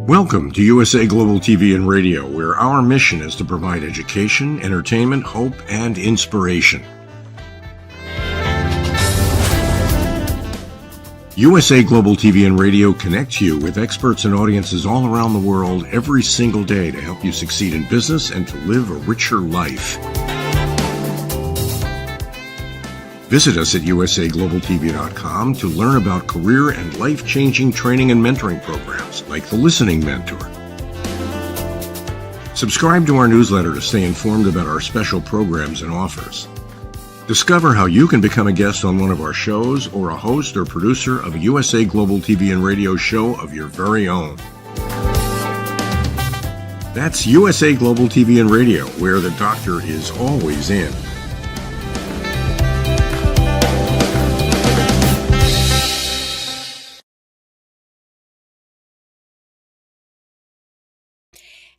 Welcome to USA Global TV and Radio, where our mission is to provide education, entertainment, hope, and inspiration. USA Global TV and Radio connects you with experts and audiences all around the world every single day to help you succeed in business and to live a richer life. Visit us at usaglobaltv.com to learn about career and life-changing training and mentoring programs like the Listening Mentor. Subscribe to our newsletter to stay informed about our special programs and offers. Discover how you can become a guest on one of our shows or a host or producer of a USA Global TV and Radio show of your very own. That's USA Global TV and Radio, where the doctor is always in.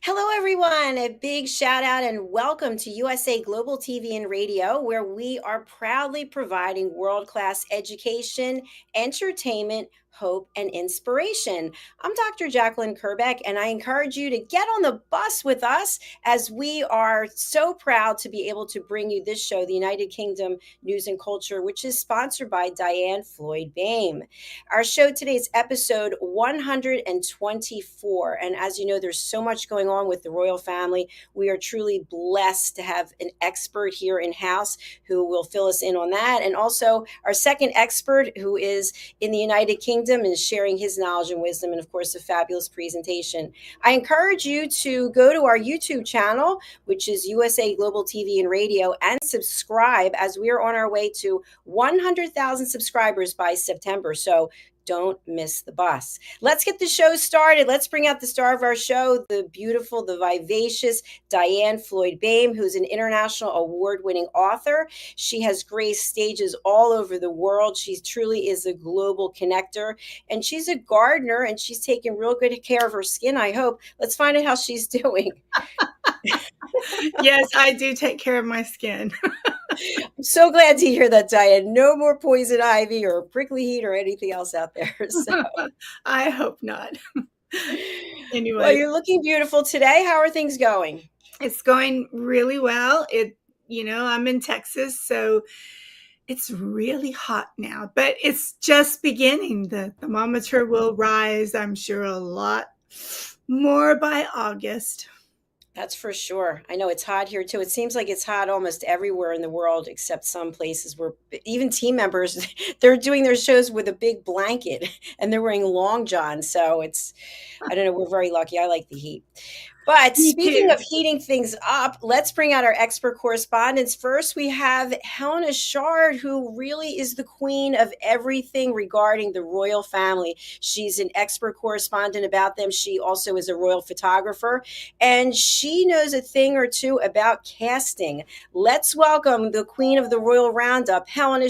Hello, everyone. A big shout out and welcome to USA Global TV and Radio, where we are proudly providing world-class education, entertainment, hope, and inspiration. I'm Dr. JACALYN KERBECK, and I encourage you to get on the bus with us as we are so proud to be able to bring you this show, the United Kingdom News and Culture, which is sponsored by DIANN, FLOYD, BOEHM. Our show today is episode 124, and as you know, there's so much going on with the royal family. We are truly blessed to have an expert here in-house who will fill us in on that, and also our second expert who is in the United Kingdom and sharing his knowledge and wisdom, and of course, a fabulous presentation. I encourage you to go to our YouTube channel, which is USA Global TV and Radio, and subscribe as we are on our way to 100,000 subscribers by September. So don't miss the bus. Let's get the show started. Let's bring out the star of our show, the beautiful, the vivacious DIANN FLOYD BOEHM, who's an international award-winning author. She has graced stages all over the world. She truly is a global connector, and she's a gardener, and she's taking real good care of her skin, I hope. Let's find out how she's doing. Yes, I do take care of my skin. I'm so glad to hear that, DIANN. No more poison ivy or prickly heat or anything else out there. So. I hope not. Anyway. Well, you're looking beautiful today. How are things going? It's going really well. I'm in Texas, so it's really hot now, but it's just beginning. The thermometer will rise, I'm sure, a lot more by August. That's for sure. I know it's hot here too. It seems like it's hot almost everywhere in the world, except some places where even team members, they're doing their shows with a big blanket and they're wearing long johns. So I don't know, we're very lucky. I like the heat. But speaking of heating things up, let's bring out our expert correspondents. First, we have HELENA, who really is the queen of everything regarding the royal family. She's an expert correspondent about them. She also is a royal photographer, and she knows a thing or two about casting. Let's welcome the queen of the royal roundup, HELENA.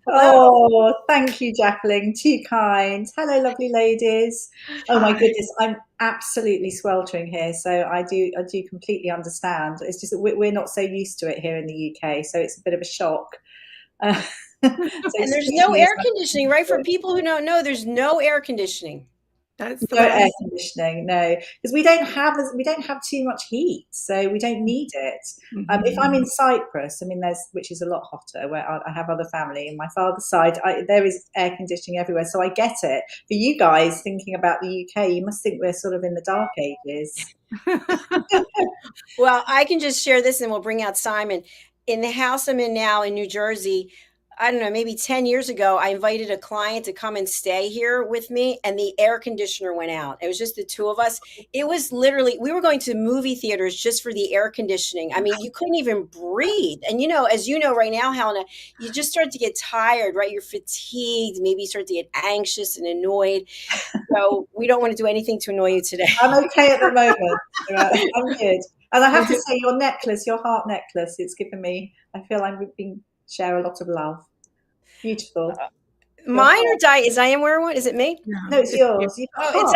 Oh, thank you, JACALYN. Too kind. Hello, lovely ladies. Oh my goodness, I'm absolutely sweltering here, so I do completely understand. It's just that we're not so used to it here in the UK, so it's a bit of a shock. So And there's excuse no me as air much as conditioning, you right? For could. people who don't know, there's no air conditioning. That's the No way. air conditioning, no, because we don't have too much heat, so we don't need it. If I'm in Cyprus, I mean, which is a lot hotter, where I have other family. On my father's side, there is air conditioning everywhere, so I get it. For you guys thinking about the UK, you must think we're sort of in the dark ages. Well, I can just share this and we'll bring out Simon. In the house I'm in now in New Jersey, I don't know, maybe 10 years ago, I invited a client to come and stay here with me, and the air conditioner went out. It was just the two of us. It was literally, we were going to movie theaters just for the air conditioning. I mean, you couldn't even breathe. And, as you know right now, Helena, you just start to get tired, right? You're fatigued. Maybe you start to get anxious and annoyed. So we don't want to do anything to annoy you today. I'm okay at the moment. I'm good. And I have to say, your necklace, your heart necklace, it's given me, I feel I'm being share a lot of love. Beautiful. Mine or is Diane wearing one? Is it me? No, it's yours. You've got Oh, hearts.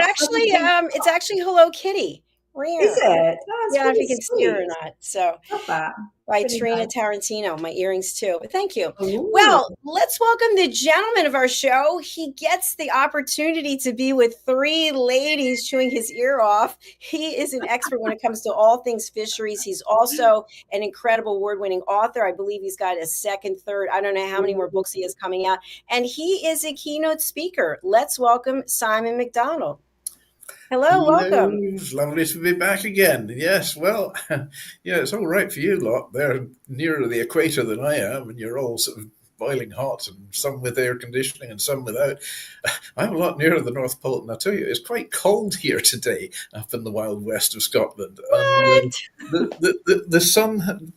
it's actually Hello Kitty. Is it? Oh, it's Yeah, if really you can see her or sweet. not. So Love that. by Really Trina nice. Tarantino, my earrings too. But thank you. Ooh. Well, let's welcome the gentleman of our show. He gets the opportunity to be with three ladies chewing his ear off. He is an expert when it comes to all things fisheries. He's also an incredible award-winning author. I believe he's got a second, third, I don't know how many more books he has coming out. And he is a keynote speaker. Let's welcome Simon MacDonald. Hello, welcome. It's lovely to be back again. Yes, well, yeah, it's all right for you lot. They're nearer the equator than I am, and you're all sort of boiling hot, and some with air conditioning and some without. I'm a lot nearer the North Pole, and I tell you, it's quite cold here today up in the wild west of Scotland. What? And the sun.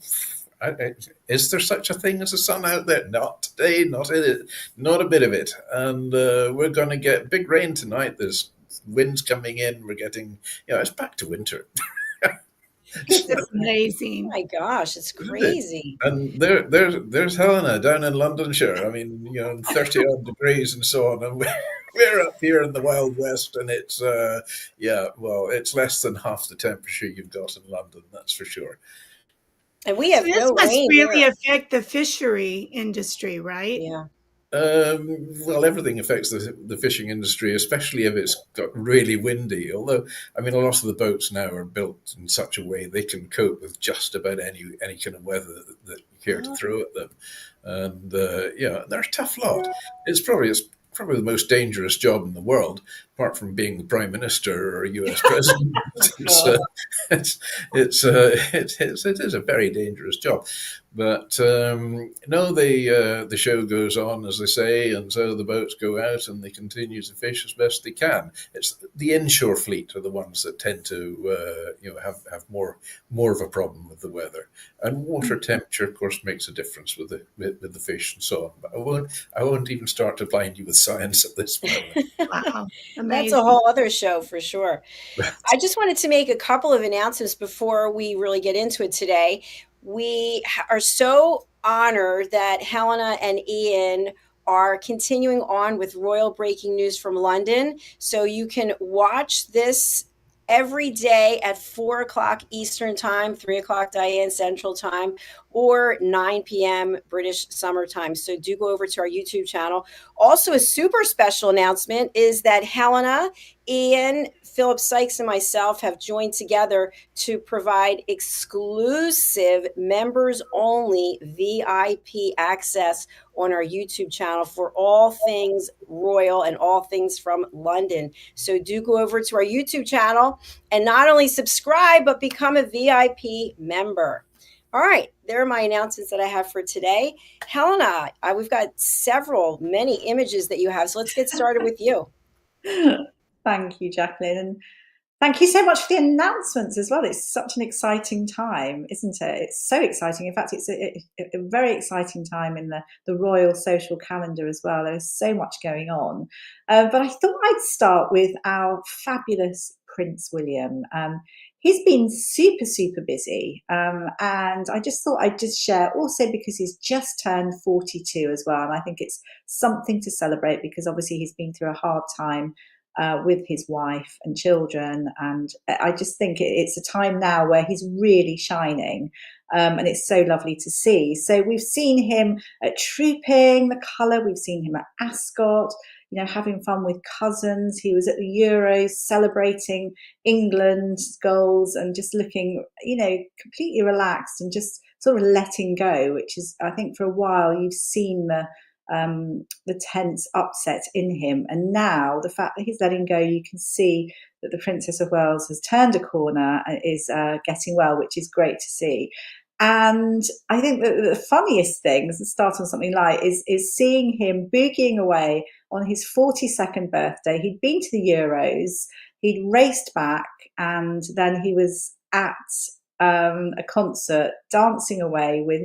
Is there such a thing as a sun out there? Not today, not a bit of it. And we're going to get big rain tonight. There's winds coming in. We're getting, it's back to winter. It's amazing. Oh my gosh, it's crazy. And there's Helena down in Londonshire. I mean, 30 odd degrees and so on. And we're up here in the Wild West, and it's it's less than half the temperature you've got in London. That's for sure. And we have this no must rain really here. affect the fishery industry, right? Yeah. Well, everything affects the fishing industry, especially if it's got really windy. Although, I mean, a lot of the boats now are built in such a way they can cope with just about any kind of weather that you care to throw at them. And they're a tough lot. It's probably the most dangerous job in the world, apart from being the prime minister or a US president. It is a very dangerous job. But the show goes on, as they say, and so the boats go out and they continue to fish as best they can. It's the inshore fleet are the ones that tend to have more of a problem with the weather, and water temperature, of course, makes a difference with the fish and so on. But I won't even start to blind you with science at this moment. Wow. Amazing. That's a whole other show for sure. I just wanted to make a couple of announcements before we really get into it today. We are so honored that Helena and Ian are continuing on with Royal Breaking News from London. So you can watch this every day at 4 o'clock Eastern Time, 3 o'clock Diane Central Time, or 9 p.m. British Summer Time. So do go over to our YouTube channel. Also, a super special announcement is that Helena, Ian, Philip Sykes, and myself have joined together to provide exclusive members-only VIP access on our YouTube channel for all things royal and all things from London. So do go over to our YouTube channel and not only subscribe, but become a VIP member. All right, there are my announcements that I have for today. Helena, we've got many images that you have. So let's get started with you. Thank you, JACALYN. And thank you so much for the announcements as well. It's such an exciting time, isn't it? It's so exciting. In fact, it's a very exciting time in the royal social calendar as well. There's so much going on. But I thought I'd start with our fabulous Prince William. He's been super, super busy. And I just thought I'd just share, also because he's just turned 42 as well. And I think it's something to celebrate because obviously he's been through a hard time with his wife and children. And I just think it's a time now where he's really shining. And it's so lovely to see. So we've seen him at trooping, the colour. We've seen him at Ascot, you know, having fun with cousins. He was at the Euros celebrating England's goals and just looking, you know, completely relaxed and just sort of letting go, which is, I think, for a while you've seen the tense upset in him. And now the fact that he's letting go, you can see that the Princess of Wales has turned a corner and is getting well, which is great to see. And I think that the funniest thing, to start on something light, is seeing him boogieing away on his 42nd birthday. He'd been to the Euros, he'd raced back, and then he was at a concert dancing away with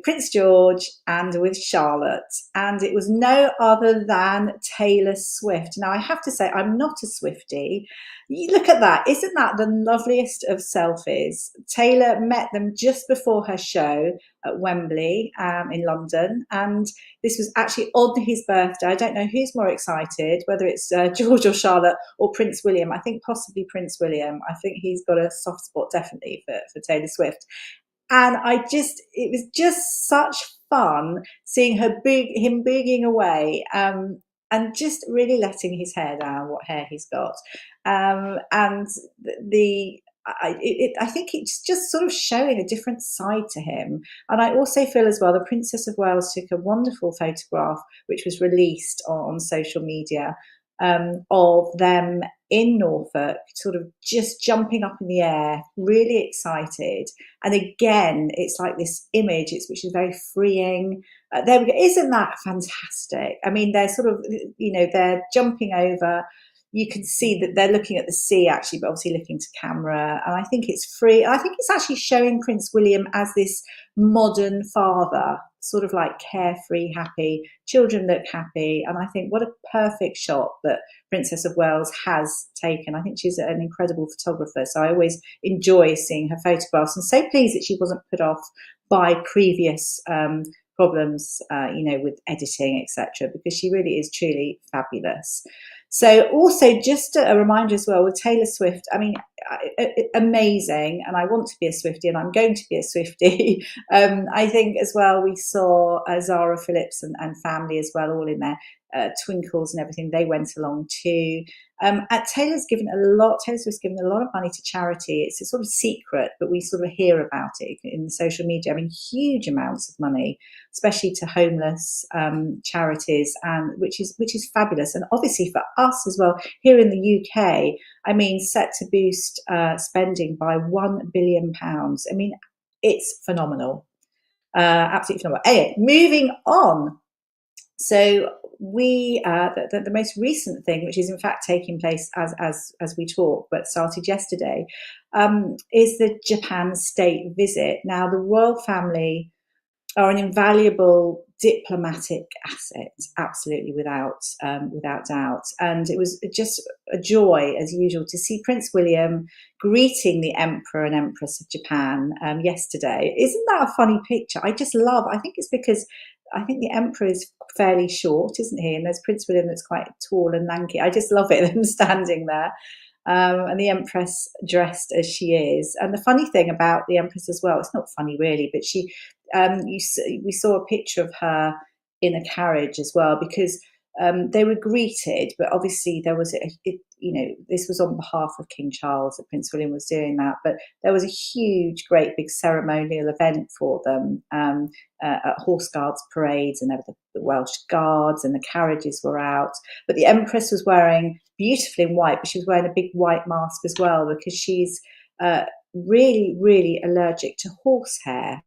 Prince George and with Charlotte, and it was no other than Taylor Swift. Now, I have to say, I'm not a Swiftie. You look at that. Isn't that the loveliest of selfies? Taylor met them just before her show at Wembley in London, and this was actually on his birthday. I don't know who's more excited, whether it's George or Charlotte or Prince William. I think possibly Prince William. I think he's got a soft spot definitely for Taylor Swift. And it was just such fun seeing him boogieing away, and just really letting his hair down, what hair he's got. And I think it's just sort of showing a different side to him. And I also feel as well, the Princess of Wales took a wonderful photograph, which was released on social media, of them in Norfolk, sort of just jumping up in the air, really excited. And again, it's like this image, which is very freeing. There we go. Isn't that fantastic? I mean, they're sort of, you know, they're jumping over. You can see that they're looking at the sea, actually, but obviously looking to camera. And I think it's free. I think it's actually showing Prince William as this modern father, sort of like carefree, happy. Children look happy. And I think what a perfect shot that Princess of Wales has taken. I think she's an incredible photographer. So I always enjoy seeing her photographs, and so pleased that she wasn't put off by previous problems, you know, with editing, etc., because she really is truly fabulous. So also just a reminder as well with Taylor Swift, I mean, amazing. And I want to be a Swiftie, and I'm going to be a Swiftie. I think as well, we saw Zara Phillips and family as well, all in there. Twinkles and everything, they went along too. Taylor Swift's given a lot of money to charity. It's a sort of secret, but we sort of hear about it in social media. I mean, huge amounts of money, especially to homeless charities, and which is fabulous. And obviously for us as well here in the UK, I mean, set to boost spending by £1 billion. I mean, it's phenomenal, absolutely phenomenal. Anyway, moving on. So we the most recent thing, which is in fact taking place as we talk, but started yesterday, is the Japan state visit. Now, the royal family are an invaluable diplomatic asset, absolutely without doubt. And it was just a joy, as usual, to see Prince William greeting the Emperor and Empress of Japan yesterday. Isn't that a funny picture? I think it's because I think the Emperor is fairly short, isn't he? And there's Prince William that's quite tall and lanky. I just love it, them standing there. And the Empress dressed as she is. And the funny thing about the Empress as well, it's not funny really, but she, we saw a picture of her in a carriage as well, because they were greeted, but obviously there was, this was on behalf of King Charles that Prince William was doing that, but there was a huge, great big ceremonial event for them at Horse Guards parades, and there were the Welsh Guards and the carriages were out. But the Empress was wearing beautifully in white, but she was wearing a big white mask as well, because she's really, really allergic to horsehair.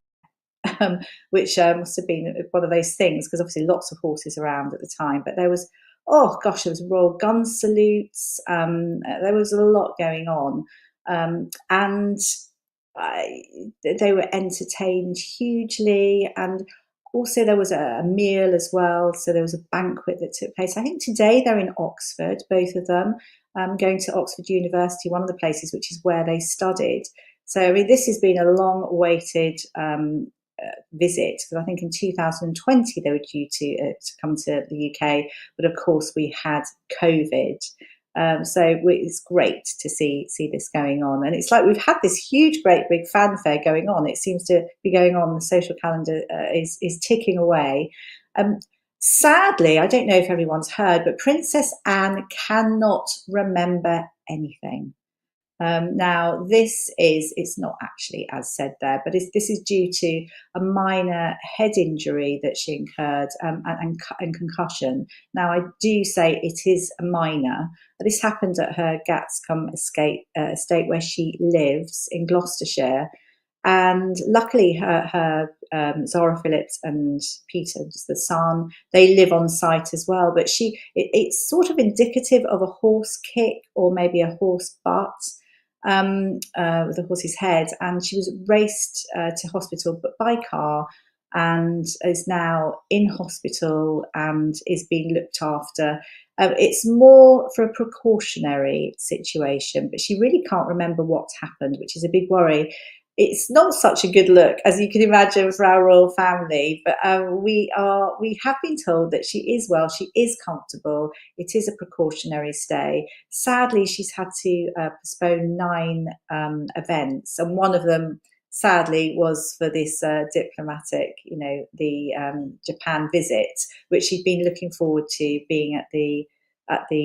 Which must have been one of those things, because obviously lots of horses around at the time. But there was, there was royal gun salutes. There was a lot going on, and they were entertained hugely. And also there was a meal as well. So there was a banquet that took place. I think today they're in Oxford, both of them, going to Oxford University, one of the places, which is where they studied. So I mean, this has been a long-awaited visit, because I think in 2020 they were due to come to the UK, but of course we had COVID. So it's great to see this going on, and it's like we've had this huge, great, big fanfare going on. It seems to be going on. The social calendar is ticking away. Sadly, I don't know if everyone's heard, but Princess Anne cannot remember anything. Now, it's not actually as said there, but this is due to a minor head injury that she incurred and concussion. Now, I do say it is a minor. This happened at her Gatscombe estate where she lives in Gloucestershire. And luckily, her Zara Phillips and Peter, the son, they live on site as well. But it's sort of indicative of a horse kick or maybe a horse butt. With the horse's head, and she was raced to hospital, but by car, and is now in hospital and is being looked after. It's more for a precautionary situation, but she really can't remember what's happened, which is a big worry. It's not such a good look, as you can imagine, for our royal family, but we have been told that she is well, she is comfortable. It is a precautionary stay. Sadly, she's had to postpone 9 events, and one of them, sadly, was for this diplomatic, the Japan visit, which she'd been looking forward to being at the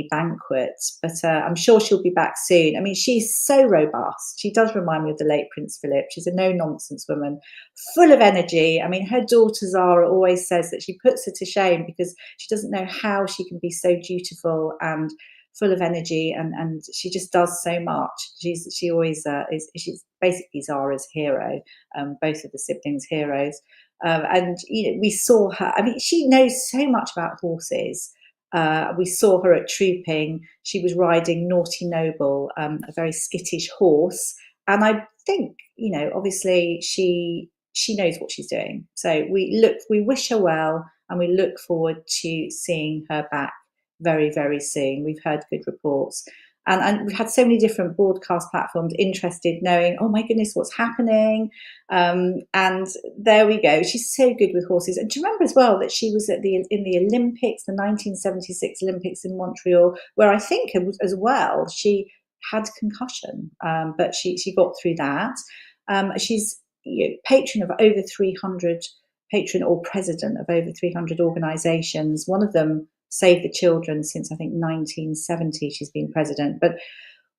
banquet, but I'm sure she'll be back soon. I mean, she's so robust. She does remind me of the late Prince Philip. She's a no-nonsense woman, full of energy. I mean, her daughter Zara always says that she puts her to shame because she doesn't know how she can be so dutiful and full of energy, and she just does so much. She always she's basically Zara's hero, both of the siblings' heroes. And we saw her. I mean, she knows so much about horses. We saw her at trooping. She was riding Naughty Noble, a very skittish horse, and I think obviously she knows what she's doing. So we wish her well, and we look forward to seeing her back very, very soon. We've heard good reports. And we've had so many different broadcast platforms interested, knowing, oh my goodness, what's happening? And there we go. She's so good with horses. And do you remember as well that she was in the Olympics, the 1976 Olympics in Montreal, where I think as well she had concussion, but she got through that. She's patron of over 300, patron or president of over 300 organisations. One of them, Save the Children, since I think 1970 she's been president, but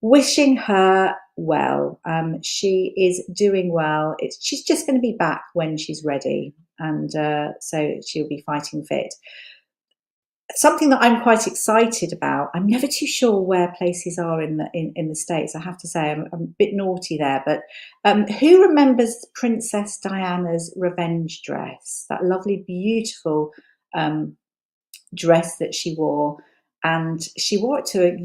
wishing her well. She is doing well. She's just going to be back when she's ready, and so she'll be fighting fit. Something that I'm quite excited about, I'm never too sure where places are in the States, I have to say. I'm a bit naughty there, but who remembers Princess Diana's revenge dress, that lovely, beautiful dress that she wore? And she wore it to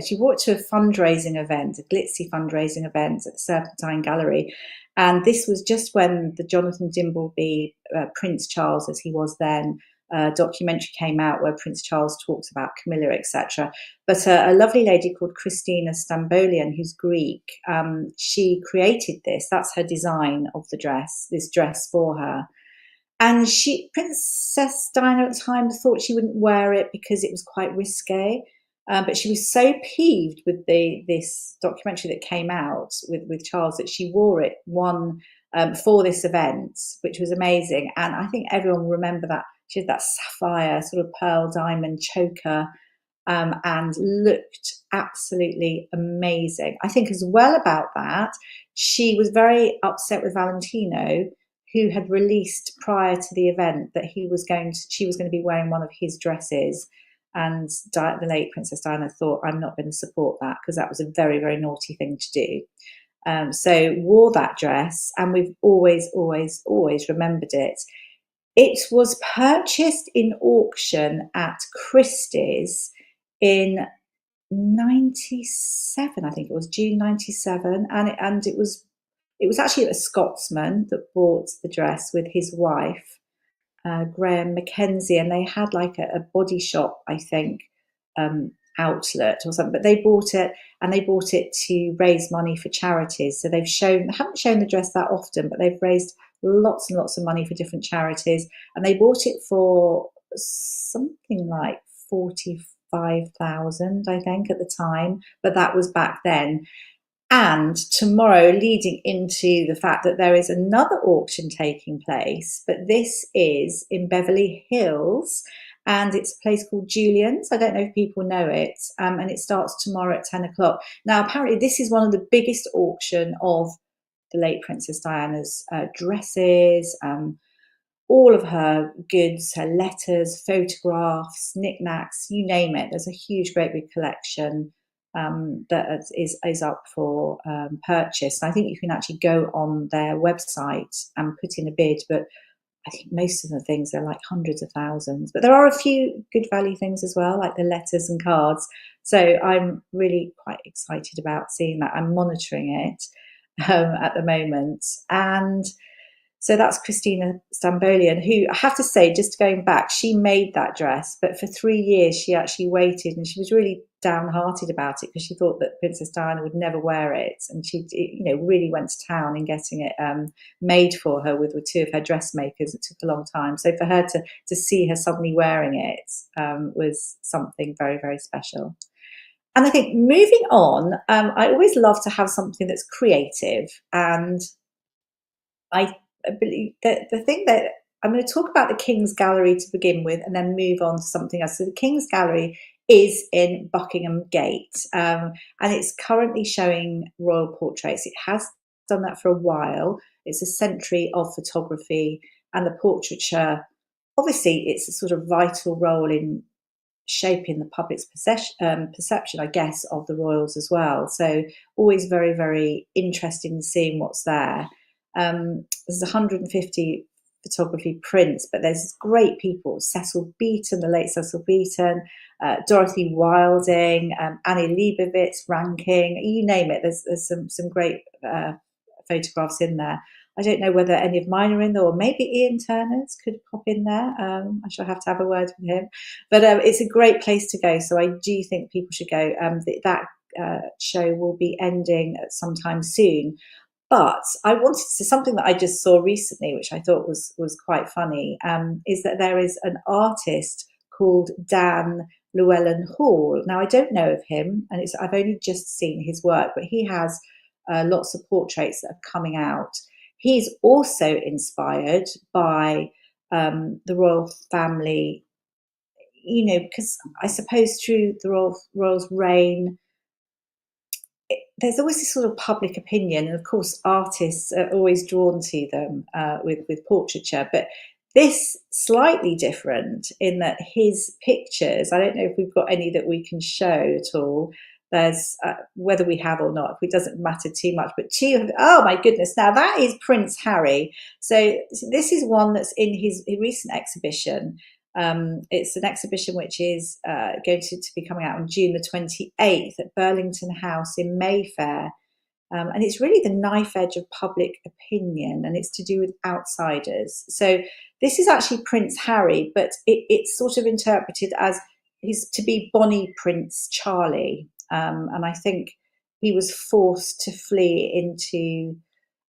she wore it to a fundraising event, a glitzy fundraising event at Serpentine Gallery. And this was just when the Jonathan Dimbleby, Prince Charles as he was then, documentary came out where Prince Charles talks about Camilla, etc. But a lovely lady called Christina Stambolian, who's Greek, she created this. That's her design of the dress, this dress for her. And Princess Diana at the time thought she wouldn't wear it because it was quite risque. But she was so peeved with this documentary that came out with Charles that she wore it for this event, which was amazing. And I think everyone will remember that. She had that sapphire sort of pearl diamond choker, and looked absolutely amazing. I think as well about that, she was very upset with Valentino, who had released prior to the event that she was going to be wearing one of his dresses. And the late Princess Diana thought, I'm not going to support that because that was a very, very naughty thing to do. So wore that dress, and we've always, always, always remembered it. It was purchased in auction at Christie's in 97, I think it was June 97, and it was actually a Scotsman that bought the dress with his wife, Graham Mackenzie, and they had like a body shop, I think, outlet or something. But they bought it to raise money for charities. So they haven't shown the dress that often, but they've raised lots and lots of money for different charities, and they bought it for something like £45 5,000, I think, at the time, but that was back then. And tomorrow, leading into the fact that there is another auction taking place, but this is in Beverly Hills, and it's a place called Julian's. I don't know if people know it, and it starts tomorrow at 10 o'clock. Now, apparently, this is one of the biggest auction of the late Princess Diana's dresses, all of her goods, her letters, photographs, knickknacks, you name it. There's a huge, great big collection that is up for purchase. And I think you can actually go on their website and put in a bid, but I think most of the things are like hundreds of thousands. But there are a few good value things as well, like the letters and cards. So I'm really quite excited about seeing that. I'm monitoring it at the moment. And so that's Christina Stambolian, who, I have to say, just going back, she made that dress, but for 3 years she actually waited, and she was really downhearted about it because she thought that Princess Diana would never wear it, and she, really went to town in getting it made for her with 2 of her dressmakers. It took a long time. So for her to see her suddenly wearing it was something very, very special. And I think moving on, I always love to have something that's creative, and I believe that the thing that I'm going to talk about the King's Gallery to begin with, and then move on to something else. So the King's Gallery is in Buckingham Gate, and it's currently showing royal portraits. It has done that for a while. It's a century of photography, and the portraiture, obviously, it's a sort of vital role in shaping the public's perception, I guess, of the royals as well. So always very, very interested in seeing what's there. There's 150 photography prints, but there's great people: Cecil Beaton, the late Cecil Beaton, Dorothy Wilding, Annie Leibovitz, Ranking, you name it. There's some great photographs in there. I don't know whether any of mine are in there, or maybe Ian Turner's could pop in there. I shall have to have a word with him. But it's a great place to go, so I do think people should go. That show will be ending at sometime soon. But I wanted to say something that I just saw recently, which I thought was quite funny, is that there is an artist called Dan Llewellyn-Hall. Now, I don't know of him, and I've only just seen his work, but he has lots of portraits that are coming out. He's also inspired by the royal family, because I suppose through the royals' reign, there's always this sort of public opinion, and of course artists are always drawn to them with portraiture, but this slightly different in that his pictures, I don't know if we've got any that we can show at all. There's whether we have or not, it doesn't matter too much, but oh my goodness, now that is Prince Harry. So this is one that's in his recent exhibition. It's an exhibition which is going to be coming out on June the 28th at Burlington House in Mayfair. And it's really the knife edge of public opinion, and it's to do with outsiders. So this is actually Prince Harry, but it's sort of interpreted as he's to be Bonnie Prince Charlie. And I think he was forced to flee into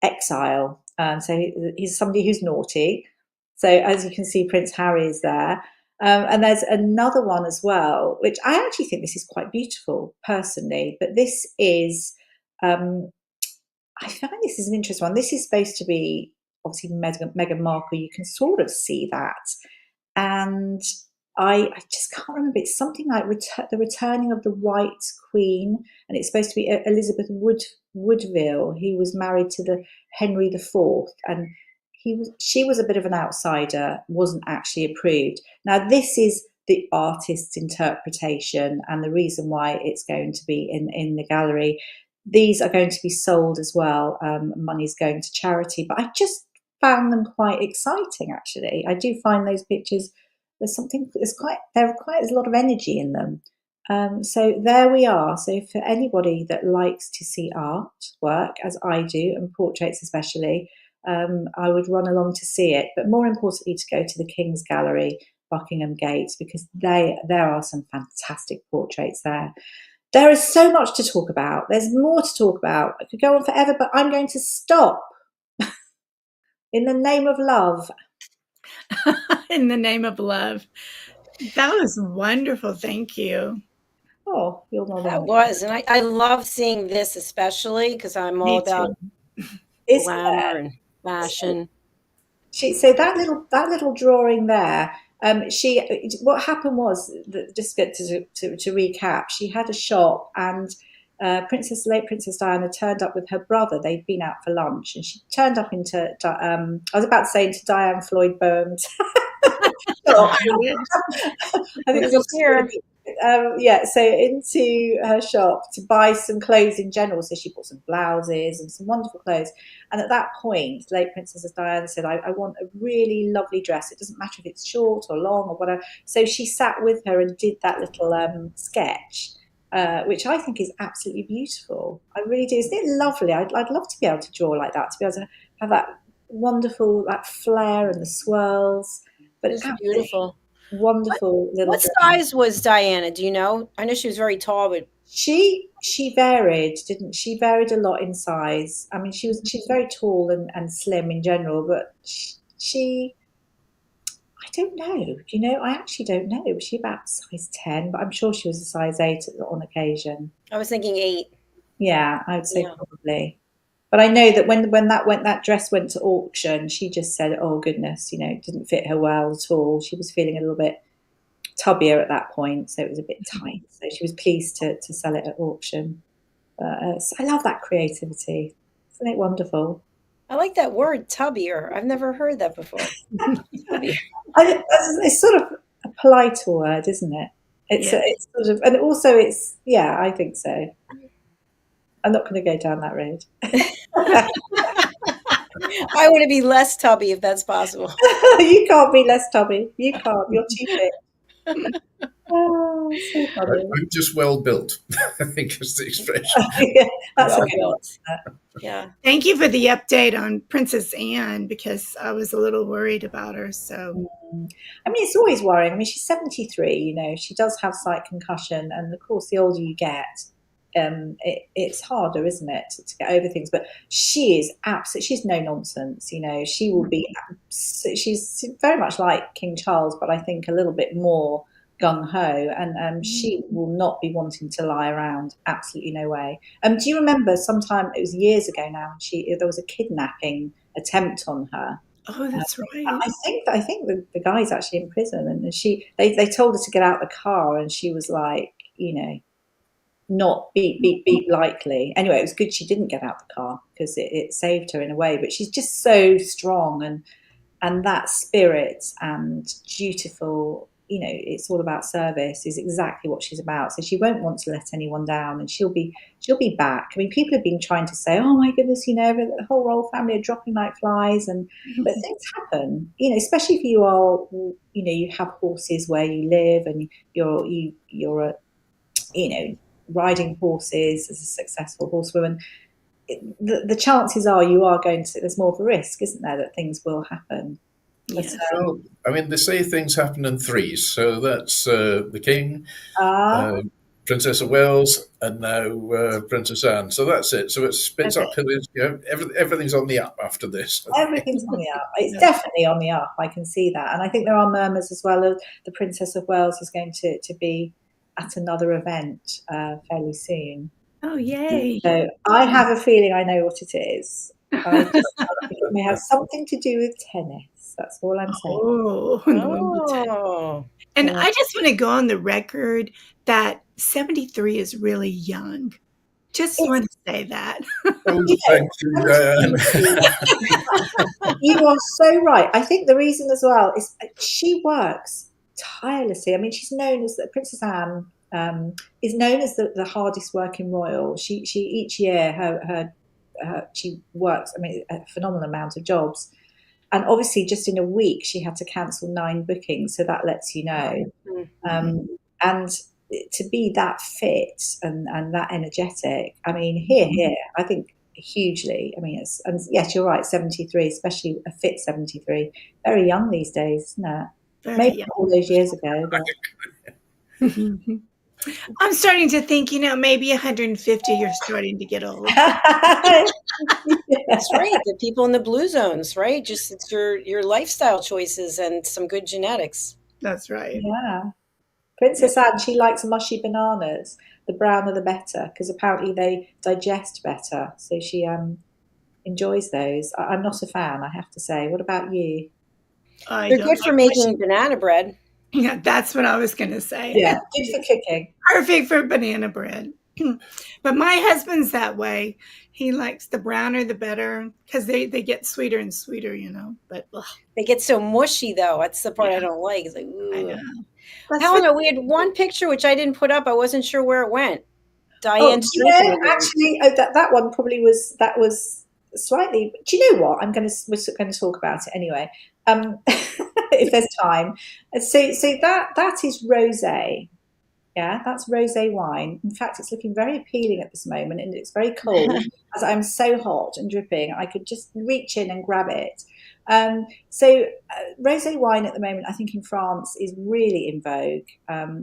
exile. So he's somebody who's naughty. So as you can see, Prince Harry is there. And there's another one as well, which I actually think this is quite beautiful personally, but this is, I find this is an interesting one. This is supposed to be obviously Meghan Markle. You can sort of see that. And I just can't remember. It's something like the returning of the White Queen, and it's supposed to be Elizabeth Woodville, who was married to the Henry IV, and she was a bit of an outsider, wasn't actually approved. Now this is the artist's interpretation, and the reason why it's going to be in the gallery. These are going to be sold as well. Money's going to charity, but I just found them quite exciting. Actually, I do find those pictures. There are quite a lot of energy in them. So there we are. So for anybody that likes to see artwork, as I do, and portraits especially, I would run along to see it. But more importantly, to go to the King's Gallery, Buckingham Gate, because there are some fantastic portraits there. There is so much to talk about. There's more to talk about. I could go on forever, but I'm going to stop. In the name of love. In the name of love. That was wonderful. Thank you. Oh, you're more than That welcome. was, and I love seeing this, especially because I'm all Me about too. Isn't glamour there? and fashion. So that little drawing there. What happened was that, just to recap, she had a shop, and late Princess Diana turned up with her brother. They'd been out for lunch, and she turned up into I was about to say into Diane Floyd Boehm's shop. I think It was here. yeah, so into her shop to buy some clothes in general. So she bought some blouses and some wonderful clothes. And at that point, late Princess Diana said, I want a really lovely dress. It doesn't matter if it's short or long or whatever. So she sat with her and did that little sketch, which I think is absolutely beautiful. I really do. Isn't it lovely? I'd love to be able to draw like that, to be able to have that wonderful, that flair and the swirls. But It was beautiful. Wonderful little What size was Diana? Do you know? I know she was very tall, but she varied, didn't she? Varied a lot in size. I mean, she's very tall and slim in general, but she I don't know. You know, I actually don't know. Was she about size 10? But I'm sure she was a size 8 on occasion. I was thinking 8. Yeah, I would say probably. But I know that when that dress went to auction, she just said, "Oh goodness, you know, it didn't fit her well at all." She was feeling a little bit tubbier at that point, so it was a bit tight. So she was pleased to sell it at auction. So I love that creativity. Isn't it wonderful? I like that word, tubbier. I've never heard that before. Tubbier. It's sort of a politer word, isn't it? It's sort of, and also it's, yeah, I think so. I'm not going to go down that road. I want to be less tubby if that's possible. You can't be less tubby. You can't. You're too fit. Oh, so funny. I'm just well built, I think is the expression. Yeah, that's Well a good built. one. Yeah. Thank you for the update on Princess Anne, because I was a little worried about her. So, I mean, it's always worrying. I mean, she's 73. You know, she does have slight concussion, and of course, the older you get, it's harder, isn't it, to get over things. But she is absolutely, she's no nonsense. You know, she will be. She's very much like King Charles, but I think a little bit more gung ho, and she will not be wanting to lie around. Absolutely no way. Do you remember? Sometime it was years ago now. There was a kidnapping attempt on her. oh, that's right. I think the guy's actually in prison, and they told her to get out the car, and she was like, you know, not beep likely. Anyway, it was good she didn't get out the car, because it saved her in a way. But she's just so strong, and that spirit and dutiful. You know, it's all about service is exactly what she's about. So she won't want to let anyone down, and she'll be back. I mean, people have been trying to say, "Oh my goodness, you know, the whole royal family are dropping like flies," but things happen. You know, especially if you are, you know, you have horses where you live, and you're you know, riding horses as a successful horsewoman. The chances are you are going to. There's more of a risk, isn't there, that things will happen. Yes. Well, I mean, they say things happen in threes. So that's the King, Princess of Wales, and now Princess Anne. So that's it. So it spins up. You know, everything's on the up after this. Everything's on the up. It's definitely on the up. I can see that. And I think there are murmurs as well of the Princess of Wales is going to be at another event fairly soon. Oh, yay. So I have a feeling I know what it is. It may have something to do with tennis. That's all I'm saying. Oh. And I just want to go on the record that 73 is really young. Just want to say that. Oh, thank you, Diane. You are so right. I think the reason as well is she works tirelessly. I mean, she's known as Princess Anne is known as the hardest working royal. She each year she works. I mean, a phenomenal amount of jobs. And obviously, just in a week, she had to cancel 9 bookings. So that lets you know. And to be that fit and that energetic, I mean, here, I think hugely. I mean, and yes, you're right, 73, especially a fit 73. Very young these days, isn't it? Maybe young. All those years ago. But... I'm starting to think, you know, maybe 150, you're starting to get old. That's right. The people in the blue zones, right? Just it's your lifestyle choices and some good genetics. That's right. Yeah. Princess Anne, she likes mushy bananas. The browner the better, because apparently they digest better. So she enjoys those. I'm not a fan, I have to say. What about you? I They're don't good for like making banana bread. Yeah, that's what I was going to say. Yeah, good for cooking. Perfect for banana bread. But my husband's that way. He likes the browner the better because they get sweeter and sweeter, But They get so mushy, though. That's the part I Yeah. don't like. It's like, I know. ooh. That's Helena, we had one picture which I didn't put up. I wasn't sure where it went. Oh, Dianne's drinking again. actually, that one probably was slightly. Do you know what? We're going to talk about it anyway, if there's time. So that is rosé. Yeah, that's rosé wine. In fact, it's looking very appealing at this moment, and it's very cold. As I'm so hot and dripping, I could just reach in and grab it. Rosé wine at the moment, I think in France, is really in vogue.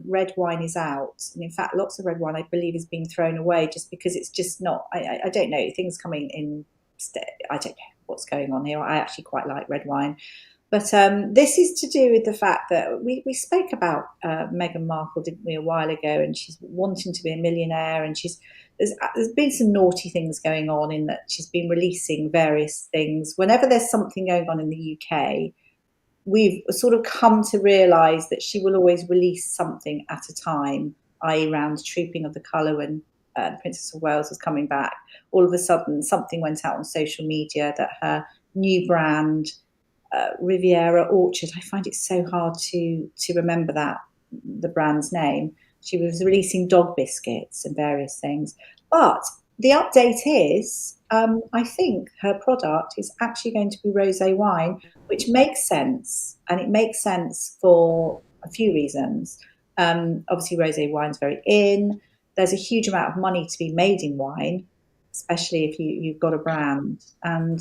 Red wine is out, and in fact, lots of red wine, I believe, is being thrown away just because it's just not. I don't know, things coming in. I don't know what's going on here. I actually quite like red wine. But this is to do with the fact that we spoke about Meghan Markle, didn't we, a while ago, and she's wanting to be a millionaire, and there's been some naughty things going on in that she's been releasing various things. Whenever there's something going on in the UK, we've sort of come to realise that she will always release something at a time, i.e. around Trooping of the Colour when the Princess of Wales was coming back. All of a sudden, something went out on social media that her new brand, Riviera Orchard, I find it so hard to remember the brand's name. She was releasing dog biscuits and various things. But the update is, I think her product is actually going to be rosé wine, which makes sense. And it makes sense for a few reasons. Obviously, rosé wine's very in. There's a huge amount of money to be made in wine, especially if you've got a brand. And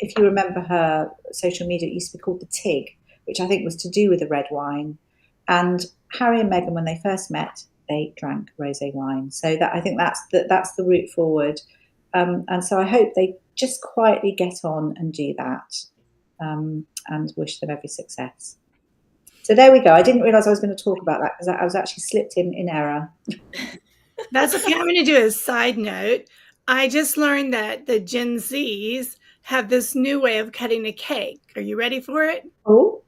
if you remember her social media, it used to be called the Tig, which I think was to do with the red wine. And Harry and Meghan, when they first met, they drank rosé wine. So I think that's the route forward. And so I hope they just quietly get on and do that, and wish them every success. So there we go. I didn't realise I was going to talk about that because I was actually slipped in error. That's okay. I'm going to do a side note. I just learned that the Gen Zs have this new way of cutting a cake. Are you ready for it? Oh,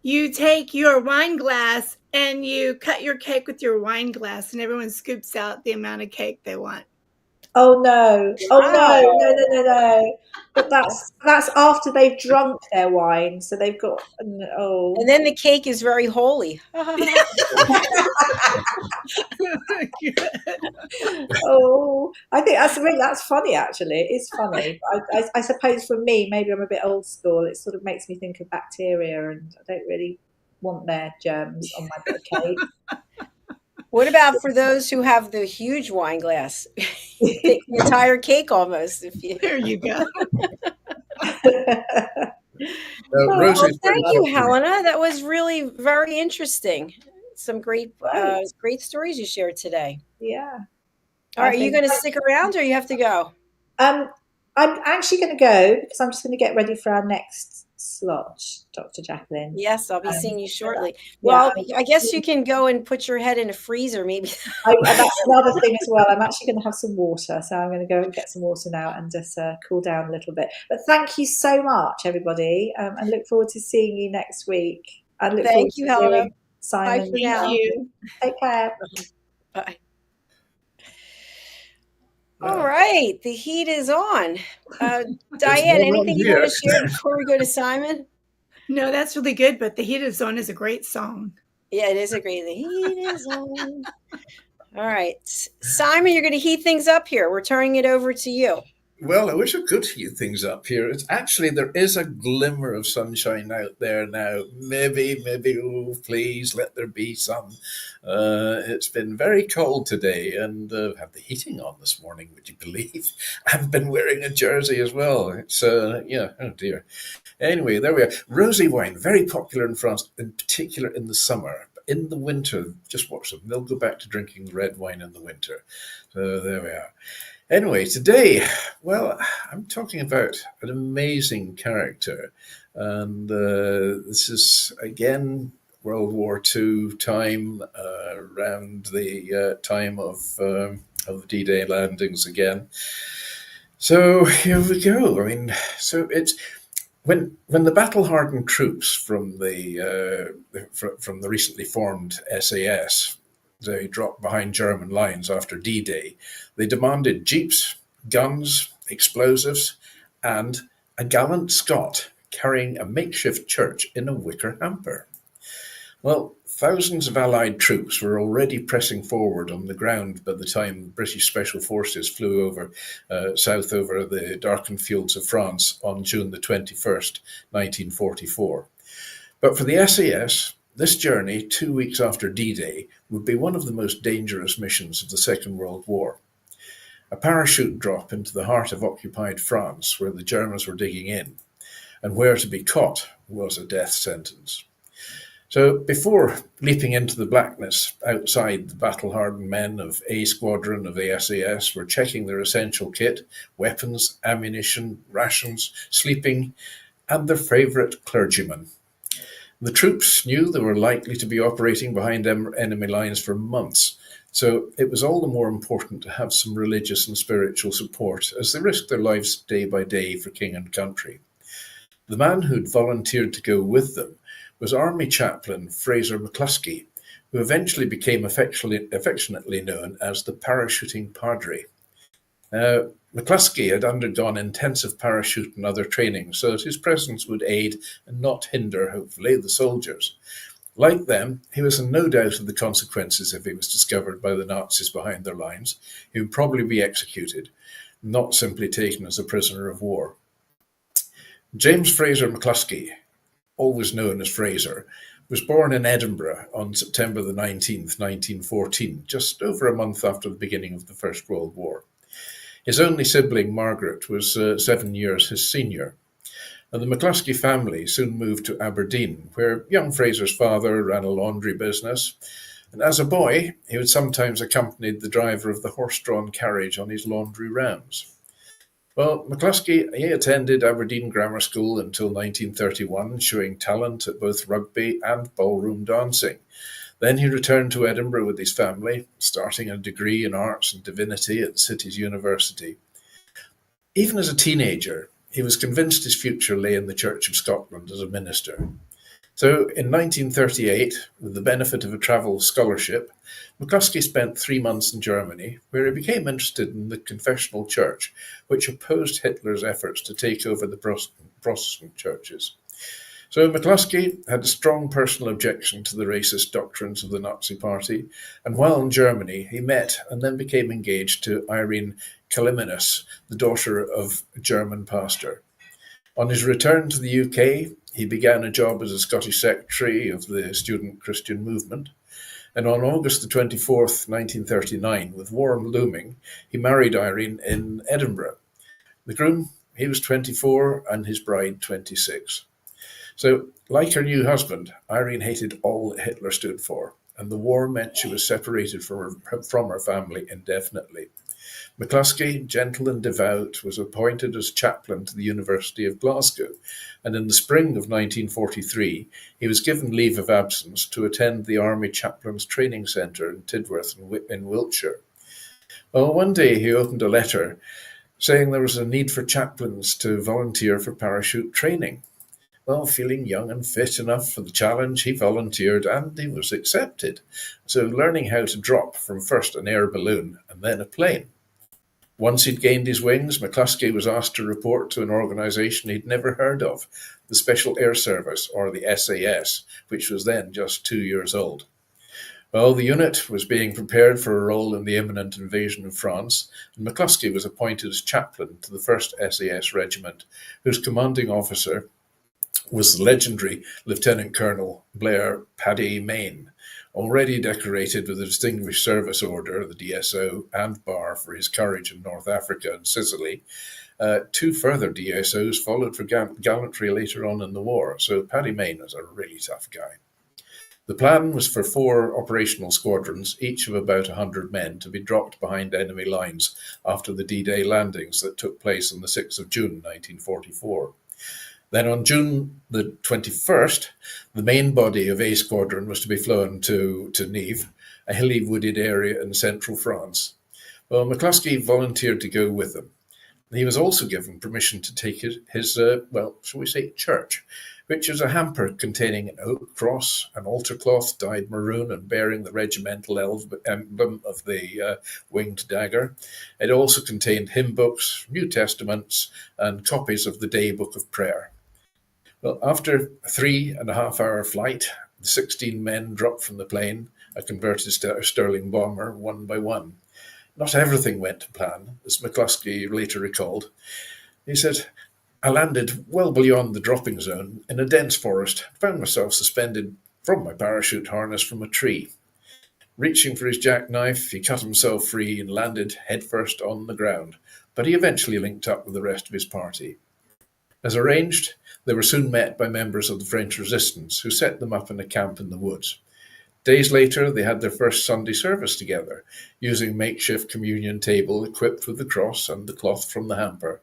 You take your wine glass and you cut your cake with your wine glass, and everyone scoops out the amount of cake they want. oh no! Oh Wow. no! But that's after they've drunk their wine, so they've got And then the cake is very holy. Oh, I think that's funny. Actually, it is funny. I suppose for me, maybe I'm a bit old school. It sort of makes me think of bacteria, and I don't really want their germs on my bit of cake. What about for those who have the huge wine glass? Take the entire cake almost. There you go. Well, thank you, Helena. That was really very interesting. Some great stories you shared today. Yeah. All right, are you going to stick around or you have to go? I'm actually going to go because I'm just going to get ready for our next slot, Dr. JACALYN. Yes, I'll be seeing you shortly. Well, I guess you can go and put your head in a freezer, maybe. That's another thing as well. I'm actually going to have some water, so I'm going to go and get some water now and just cool down a little bit. But thank you so much, everybody, and look forward to seeing you next week. And Thank you, Helena. Simon. Bye for now. Thank you. Take care. Bye. All right, the heat is on. Diane, anything you want to share before we go to Simon? No, that's really good, but The Heat Is On is a great song. Yeah, it is a great. The heat is on. All right, Simon, you're going to heat things up here. We're turning it over to you. Well, I wish I could heat things up here. It's actually, there is a glimmer of sunshine out there now. Maybe, oh, please let there be some. It's been very cold today, and have the heating on this morning, would you believe? I've been wearing a jersey as well. It's, oh dear. Anyway, there we are. Rosé wine, very popular in France, in particular in the summer. In the winter, just watch them. They'll go back to drinking red wine in the winter. So there we are. Anyway, today, well, I'm talking about an amazing character. And this is, again, World War II time, around the time of the D-Day landings again. So here we go. I mean, so it's when the battle-hardened troops from the recently formed SAS, they dropped behind German lines after D-Day, they demanded jeeps, guns, explosives, and a gallant Scot carrying a makeshift church in a wicker hamper. Well, thousands of Allied troops were already pressing forward on the ground by the time British Special Forces flew over south over the darkened fields of France on June the 21st, 1944. But for the SAS, this journey, 2 weeks after D-Day, would be one of the most dangerous missions of the Second World War. A parachute drop into the heart of occupied France, where the Germans were digging in, and where to be caught was a death sentence. So before leaping into the blackness outside, the battle-hardened men of A Squadron of the SAS were checking their essential kit, weapons, ammunition, rations, sleeping, and their favourite clergyman. The troops knew they were likely to be operating behind enemy lines for months, so it was all the more important to have some religious and spiritual support as they risked their lives day by day for king and country. The man who'd volunteered to go with them was Army Chaplain Fraser McCluskey, who eventually became affectionately known as the Parachuting Padre. McCluskey had undergone intensive parachute and other training so that his presence would aid and not hinder, hopefully, the soldiers. Like them, he was in no doubt of the consequences if he was discovered by the Nazis behind their lines. He would probably be executed, not simply taken as a prisoner of war. James Fraser McCluskey, always known as Fraser, was born in Edinburgh on September the 19th, 1914, just over a month after the beginning of the First World War. His only sibling, Margaret, was 7 years his senior. And the McCluskey family soon moved to Aberdeen, where young Fraser's father ran a laundry business. And as a boy, he would sometimes accompany the driver of the horse-drawn carriage on his laundry rounds. Well, McCluskey, he attended Aberdeen Grammar School until 1931, showing talent at both rugby and ballroom dancing. Then he returned to Edinburgh with his family, starting a degree in arts and divinity at the city's university. Even as a teenager, he was convinced his future lay in the Church of Scotland as a minister. So in 1938, with the benefit of a travel scholarship, McCluskey spent 3 months in Germany, where he became interested in the confessional church, which opposed Hitler's efforts to take over the Protestant churches. So McCluskey had a strong personal objection to the racist doctrines of the Nazi Party, and while in Germany, he met and then became engaged to Irene Kaliminas, the daughter of a German pastor. On his return to the UK, he began a job as a Scottish secretary of the student Christian movement. And on August the 24th, 1939, with war looming, he married Irene in Edinburgh. The groom, he was 24 and his bride 26. So, like her new husband, Irene hated all that Hitler stood for, and the war meant she was separated from her family indefinitely. McCluskey, gentle and devout, was appointed as chaplain to the University of Glasgow, and in the spring of 1943, he was given leave of absence to attend the Army Chaplains Training Centre in Tidworth in Wiltshire. Well, one day he opened a letter saying there was a need for chaplains to volunteer for parachute training. Well, feeling young and fit enough for the challenge, he volunteered and he was accepted. So learning how to drop from first an air balloon and then a plane. Once he'd gained his wings, McCluskey was asked to report to an organisation he'd never heard of, the Special Air Service, or the SAS, which was then just 2 years old. Well, the unit was being prepared for a role in the imminent invasion of France, and McCluskey was appointed as chaplain to the 1st SAS Regiment, whose commanding officer was the legendary Lieutenant Colonel Blair Paddy Mayne, already decorated with the Distinguished Service Order, the DSO, and Bar for his courage in North Africa and Sicily. 2 further DSOs followed for gallantry later on in the war, so Paddy Mayne was a really tough guy. The plan was for 4 operational squadrons, each of about 100 men, to be dropped behind enemy lines after the D-Day landings that took place on the 6th of June 1944. Then on June the 21st, the main body of A Squadron was to be flown to Nives, a hilly wooded area in central France. Well, McCluskey volunteered to go with them. He was also given permission to take his shall we say, church, which is a hamper containing an oak cross, an altar cloth dyed maroon and bearing the regimental emblem of the winged dagger. It also contained hymn books, New Testaments, and copies of the Day Book of Prayer. Well, after a 3.5-hour flight, the 16 men dropped from the plane, a converted Sterling bomber, one by one. Not everything went to plan, as McCluskey later recalled. He said, "I landed well beyond the dropping zone in a dense forest, found myself suspended from my parachute harness from a tree. Reaching for his jackknife, he cut himself free and landed headfirst on the ground, but he eventually linked up with the rest of his party. As arranged, they were soon met by members of the French resistance, who set them up in a camp in the woods. Days later, they had their first Sunday service together, using a makeshift communion table equipped with the cross and the cloth from the hamper.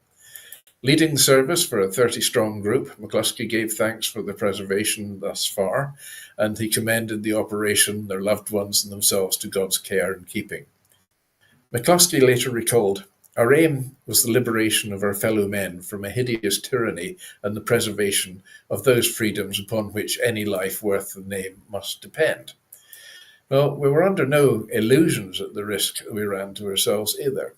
Leading the service for a 30-strong group, McCluskey gave thanks for the preservation thus far, and he commended the operation, their loved ones and themselves to God's care and keeping. McCluskey later recalled, "Our aim was the liberation of our fellow men from a hideous tyranny and the preservation of those freedoms upon which any life worth the name must depend." Well, we were under no illusions at the risk we ran to ourselves either.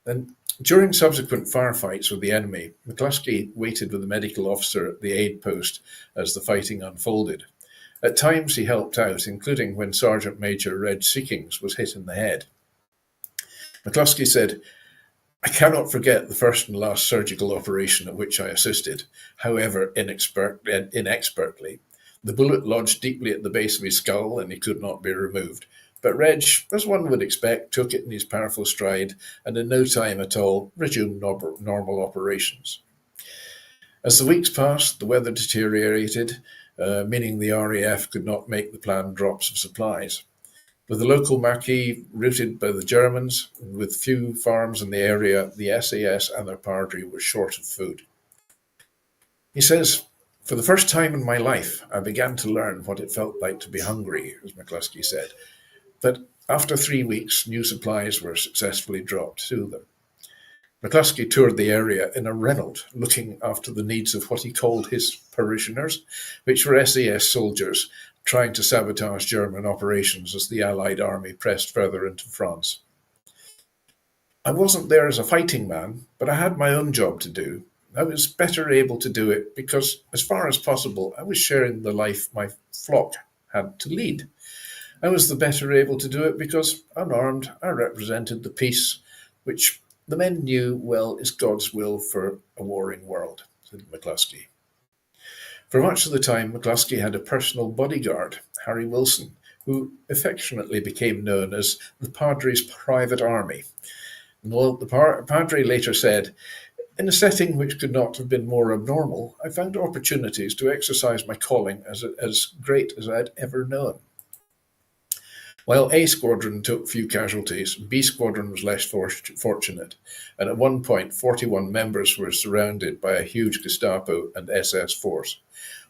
And during subsequent firefights with the enemy, McCluskey waited with the medical officer at the aid post as the fighting unfolded. At times he helped out, including when Sergeant Major Reg Seekings was hit in the head. McCluskey said, "I cannot forget the first and last surgical operation at which I assisted, however inexpertly. The bullet lodged deeply at the base of his skull and he could not be removed. But Reg, as one would expect, took it in his powerful stride and in no time at all resumed normal operations." As the weeks passed, the weather deteriorated, meaning the RAF could not make the planned drops of supplies. With the local maquis routed by the Germans, with few farms in the area, the SAS and their padre were short of food. He says, "For the first time in my life, I began to learn what it felt like to be hungry," as McCluskey said. But after 3 weeks, new supplies were successfully dropped to them. McCluskey toured the area in a Renault, looking after the needs of what he called his parishioners, which were SAS soldiers trying to sabotage German operations as the Allied army pressed further into France. "I wasn't there as a fighting man, but I had my own job to do. I was better able to do it because, as far as possible, I was sharing the life my flock had to lead. I was the better able to do it because, unarmed, I represented the peace, which the men knew well is God's will for a warring world," said McCluskey. For much of the time, McCluskey had a personal bodyguard, Harry Wilson, who affectionately became known as the Padre's private army. And the Padre later said, "In a setting which could not have been more abnormal, I found opportunities to exercise my calling as great as I'd ever known." While A Squadron took few casualties, B Squadron was less fortunate, and at one point 41 members were surrounded by a huge Gestapo and SS force.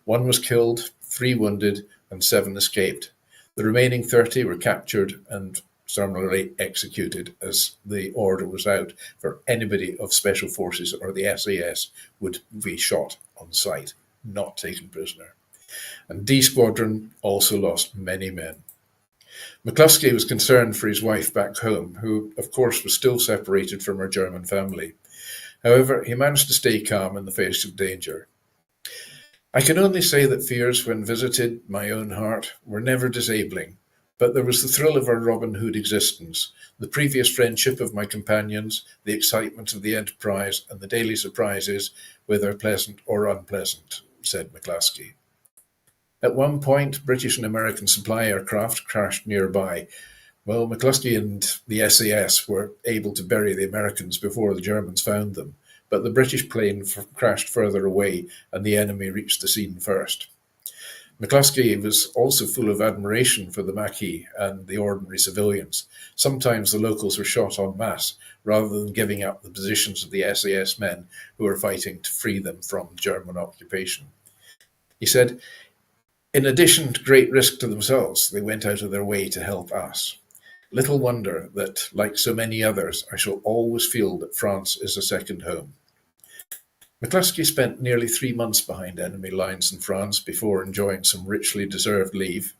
1 was killed, 3 wounded, and 7 escaped. The remaining 30 were captured and summarily executed as the order was out for anybody of Special Forces or the SAS would be shot on sight, not taken prisoner. And D Squadron also lost many men. McCluskey was concerned for his wife back home, who, of course, was still separated from her German family. However, he managed to stay calm in the face of danger. "I can only say that fears, when visited my own heart, were never disabling, but there was the thrill of our Robin Hood existence, the previous friendship of my companions, the excitement of the enterprise, and the daily surprises, whether pleasant or unpleasant," said McCluskey. At one point, British and American supply aircraft crashed nearby. Well, McCluskey and the SAS were able to bury the Americans before the Germans found them, but the British plane crashed further away and the enemy reached the scene first. McCluskey was also full of admiration for the Maquis and the ordinary civilians. Sometimes the locals were shot en masse rather than giving up the positions of the SAS men who were fighting to free them from German occupation. He said, "In addition to great risk to themselves, they went out of their way to help us. Little wonder that, like so many others, I shall always feel that France is a second home." McCluskey spent nearly 3 months behind enemy lines in France before enjoying some richly deserved leave.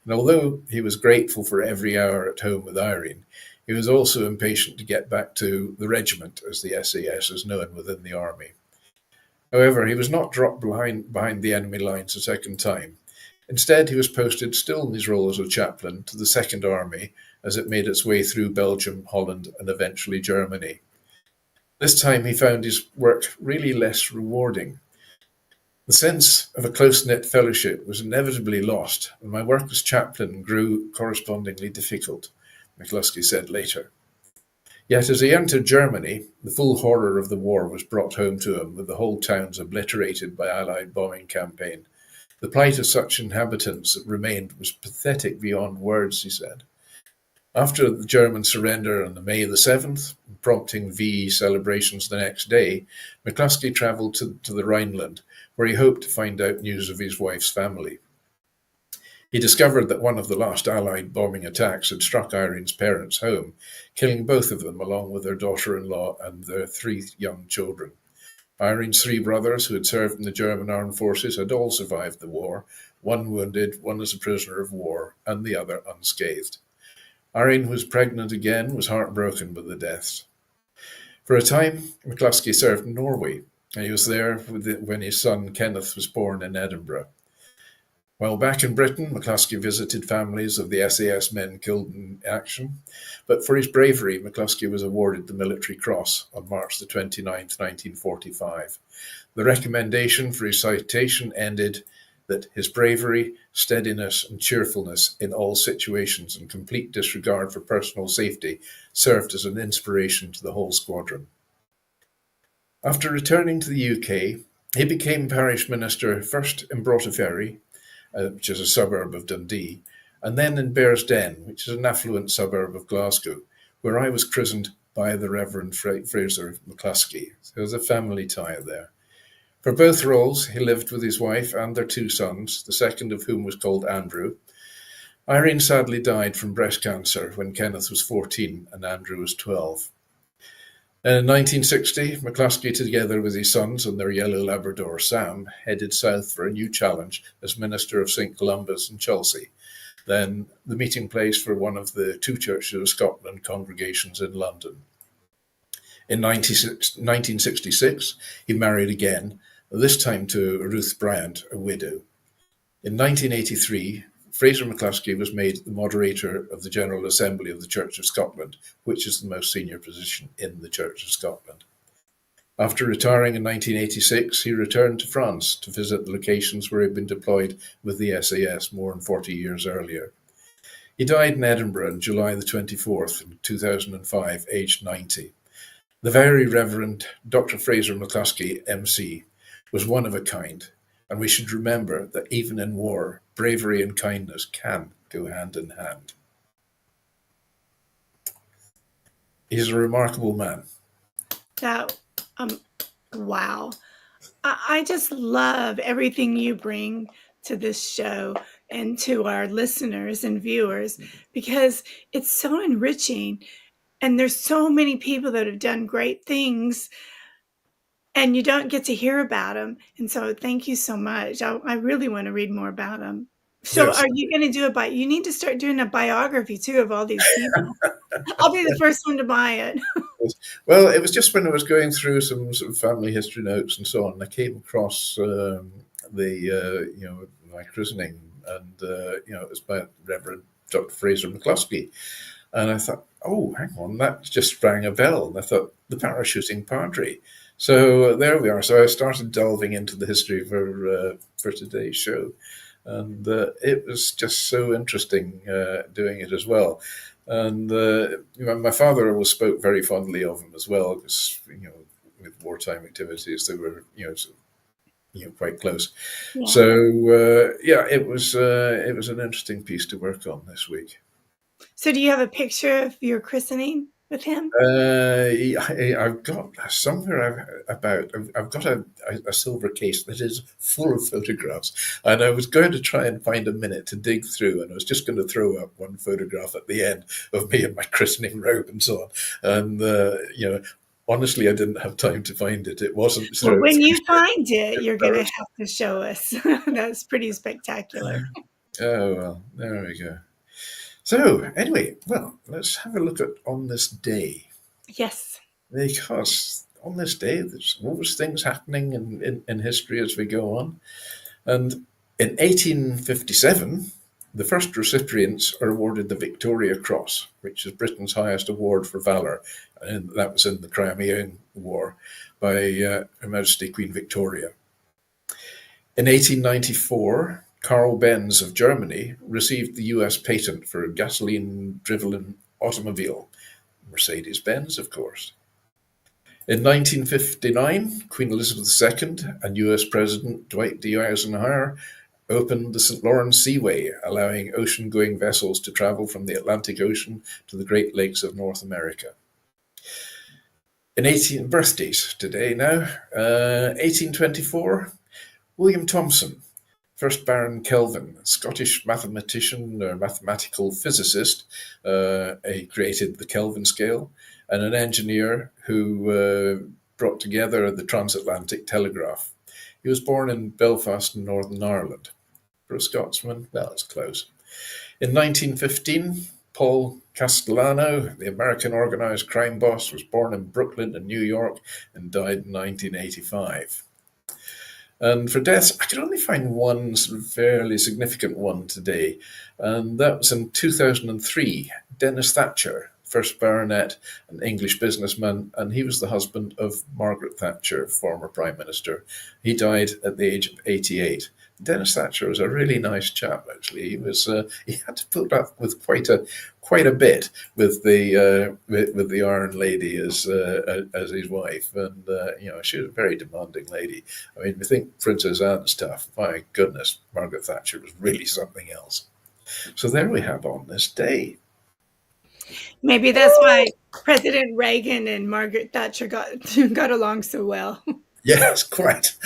And although he was grateful for every hour at home with Irene, he was also impatient to get back to the regiment, as the SAS is known within the army. However, he was not dropped behind the enemy lines a second time. Instead, he was posted, still in his role as a chaplain, to the Second Army as it made its way through Belgium, Holland, and eventually Germany. This time he found his work really less rewarding. The sense of a close-knit fellowship was inevitably lost, and my work as chaplain grew correspondingly difficult, McCluskey said later. Yet as he entered Germany, the full horror of the war was brought home to him, with the whole towns obliterated by Allied bombing campaign. The plight of such inhabitants that remained was pathetic beyond words, he said. After the German surrender on May the 7th, prompting VE celebrations the next day, McCluskey travelled to the Rhineland, where he hoped to find out news of his wife's family. He discovered that one of the last Allied bombing attacks had struck Irene's parents' home, killing both of them along with their daughter-in-law and their 3 young children. Irene's 3 brothers, who had served in the German armed forces, had all survived the war, one wounded, one as a prisoner of war, and the other unscathed. Irene, who was pregnant again, was heartbroken by the deaths. For a time, McCluskey served in Norway, and he was there when his son Kenneth was born in Edinburgh. While back in Britain, McCluskey visited families of the SAS men killed in action, but for his bravery, McCluskey was awarded the Military Cross on March the 29th, 1945. The recommendation for his citation ended that his bravery, steadiness, and cheerfulness in all situations and complete disregard for personal safety served as an inspiration to the whole squadron. After returning to the UK, he became parish minister first in Broughton, which is a suburb of Dundee, and then in Bearsden, which is an affluent suburb of Glasgow, where I was christened by the Reverend Fraser McCluskey. So there's a family tie there. For both roles, he lived with his wife and their 2 sons, the second of whom was called Andrew. Irene sadly died from breast cancer when Kenneth was 14 and Andrew was 12. In 1960, McCluskey, together with his sons and their yellow Labrador Sam, headed south for a new challenge as Minister of St. Columba's in Chelsea, then the meeting place for one of the 2 Churches of Scotland congregations in London. In 1966, he married again, this time to Ruth Bryant, a widow. In 1983, Fraser McCluskey was made the moderator of the General Assembly of the Church of Scotland, which is the most senior position in the Church of Scotland. After retiring in 1986, he returned to France to visit the locations where he had been deployed with the SAS more than 40 years earlier. He died in Edinburgh on July the 24th, in 2005, aged 90. The Very Reverend Dr. Fraser McCluskey, MC, was one of a kind, and we should remember that even in war, bravery and kindness can go hand in hand. He's a remarkable man. Wow. I just love everything you bring to this show and to our listeners and viewers, because it's so enriching, and there's so many people that have done great things and you don't get to hear about them. And so thank you so much. I really want to read more about them. So Yes. Are you going to do you need to start doing a biography too of all these people. I'll be the first one to buy it. Well, it was just when I was going through some sort of family history notes and so on, I came across my christening, and it was by Reverend Dr. Fraser McCluskey. And I thought, oh, hang on, that just rang a bell. And I thought, the parachuting padre. So there we are. So I started delving into the history for today's show. And it was just so interesting doing it as well. And my father always spoke very fondly of him as well, because with wartime activities, they were quite close. Yeah. So it was an interesting piece to work on this week. So do you have a picture of your christening with him? I've got somewhere I've got a silver case that is full of photographs, and I was going to try and find a minute to dig through, and I was just going to throw up one photograph at the end of me in my christening robe and so on. And honestly, I didn't have time to find it. It wasn't. Well, when you find it, you're going to have to show us. That's pretty spectacular. Oh well, there we go. So anyway, well, let's have a look at on this day. Yes. Because on this day, there's always things happening in history as we go on. And in 1857, the first recipients are awarded the Victoria Cross, which is Britain's highest award for valour. And that was in the Crimean War by Her Majesty Queen Victoria. In 1894, Carl Benz of Germany received the US patent for a gasoline-driven automobile, Mercedes-Benz, of course. In 1959, Queen Elizabeth II and US President Dwight D. Eisenhower opened the St. Lawrence Seaway, allowing ocean-going vessels to travel from the Atlantic Ocean to the Great Lakes of North America. In 18 birthdays today now, 1824, William Thomson, first Baron Kelvin, Scottish mathematician or mathematical physicist. He created the Kelvin scale, and an engineer who brought together the transatlantic telegraph. He was born in Belfast in Northern Ireland. For a Scotsman, well, it's close. In 1915, Paul Castellano, the American organized crime boss, was born in Brooklyn in New York and died in 1985. And for deaths, I could only find one sort of fairly significant one today, and that was in 2003. Dennis Thatcher, first baronet, an English businessman, and he was the husband of Margaret Thatcher, former Prime Minister. He died at the age of 88. Dennis Thatcher was a really nice chap, actually. He had to put up with quite a bit with the Iron Lady as his wife, and she was a very demanding lady. I mean, we think Princess Anne stuff. My goodness, Margaret Thatcher was really something else. So there we have on this day. Maybe that's why President Reagan and Margaret Thatcher got along so well. Yes, quite.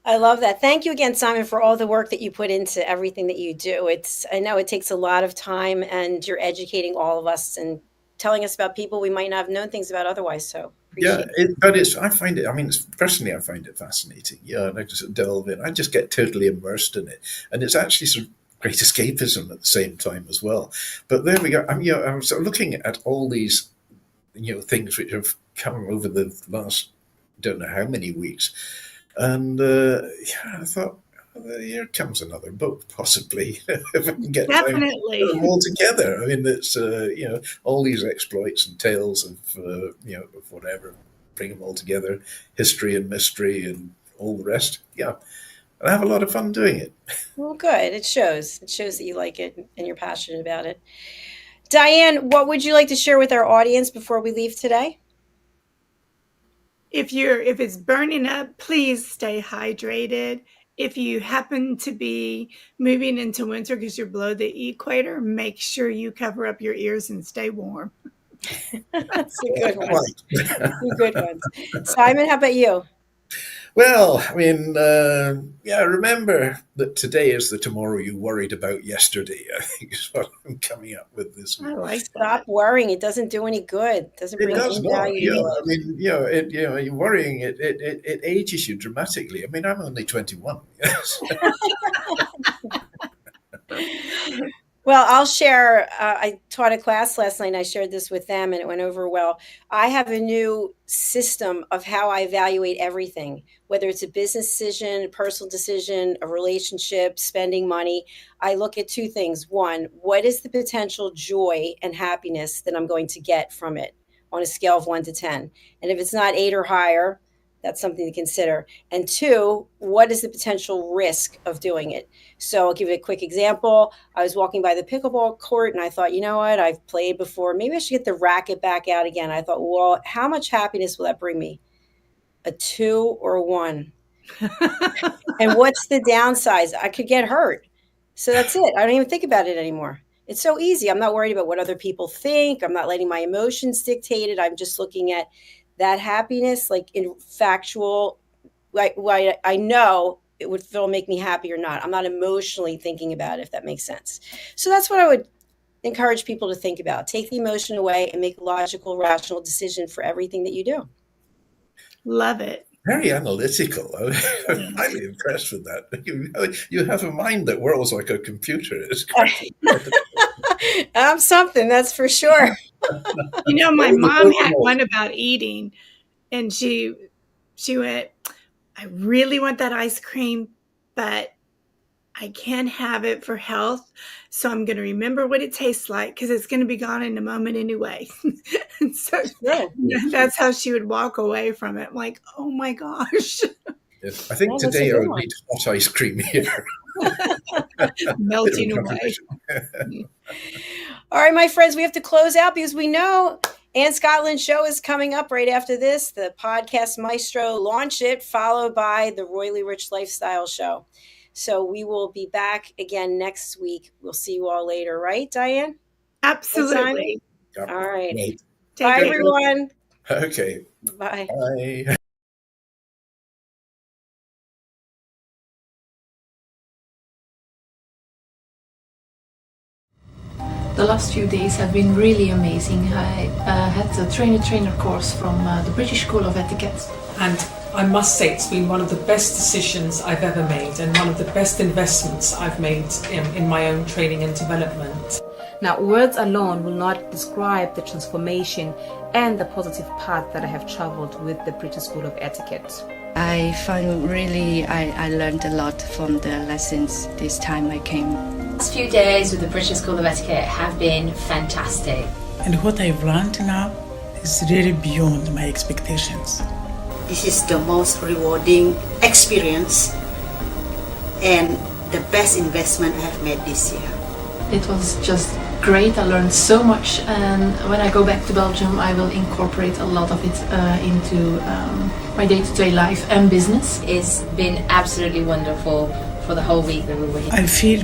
I love that. Thank you again, Simon, for all the work that you put into everything that you do. I know it takes a lot of time, and you're educating all of us and telling us about people we might not have known things about otherwise. So appreciate it. I find it. I mean, personally, I find it fascinating. Yeah, and I just delve in. I just get totally immersed in it, and it's actually sort of great escapism at the same time as well. But there we go. I'm sort of looking at all these, things which have come over the last don't know how many weeks. And I thought, here comes another book, possibly, if I can get time to put them all together. I mean, it's all these exploits and tales of of whatever, bring them all together, history and mystery and all the rest. Yeah, and I have a lot of fun doing it. Well, good. It shows. It shows that you like it and you're passionate about it. Diann, what would you like to share with our audience before we leave today? If it's burning up, please stay hydrated. If you happen to be moving into winter because you're below the equator, make sure you cover up your ears and stay warm. That's a good one. Two good ones. Simon, how about you? Well, I mean, remember that today is the tomorrow you worried about yesterday, I think is what I'm coming up with this week. I like Stop worrying. It doesn't do any good. It doesn't bring any value. I mean, you're worrying, it ages you dramatically. I mean, I'm only 21. Yes. Well, I'll share. I taught a class last night, and I shared this with them, and it went over well. I have a new system of how I evaluate everything, whether it's a business decision, a personal decision, a relationship, spending money. I look at two things. One, what is the potential joy and happiness that I'm going to get from it on a scale of 1 to 10? And if it's not 8 or higher, that's something to consider. And two, what is the potential risk of doing it? So I'll give you a quick example. I was walking by the pickleball court and I thought, you know what? I've played before. Maybe I should get the racket back out again. I thought, well, how much happiness will that bring me? a 2 or a 1. And what's the downside? I could get hurt. So that's it. I don't even think about it anymore. It's so easy. I'm not worried about what other people think. I'm not letting my emotions dictate it. I'm just looking at that happiness, like in factual, like I know it would still make me happy or not. I'm not emotionally thinking about it, if that makes sense. So that's what I would encourage people to think about. Take the emotion away and make a logical, rational decision for everything that you do. Love it. Very analytical. I'm highly impressed with that. You have a mind that whirls like a computer. It's quite I'm something, that's for sure. You know, my mom had one about eating, and she went, I really want that ice cream, but I can't have it for health. So I'm going to remember what it tastes like because it's going to be gone in a moment anyway. And so that's how she would walk away from it. I'm like, oh my gosh. Yes. I think today I would need hot ice cream here. Melting away. All right, my friends, we have to close out because we know Ann Scotland's show is coming up right after this. The podcast Maestro Launch It, followed by the Royally Rich Lifestyle Show. So we will be back again next week. We'll see you all later, right, Diane? Absolutely. Yep. All right. Right. Bye, everyone. Okay. Bye. Bye. The last few days have been really amazing. I had a trainer course from the British School of Etiquette. And I must say it's been one of the best decisions I've ever made and one of the best investments I've made in my own training and development. Now, words alone will not describe the transformation and the positive path that I have traveled with the British School of Etiquette. I found I learned a lot from the lessons this time I came. The last few days with the British School of Etiquette have been fantastic. And what I've learned now is really beyond my expectations. This is the most rewarding experience and the best investment I have made this year. It was just great. I learned so much, and when I go back to Belgium I will incorporate a lot of it into my day-to-day life and business. It's been absolutely wonderful for the whole week that we were here. I feel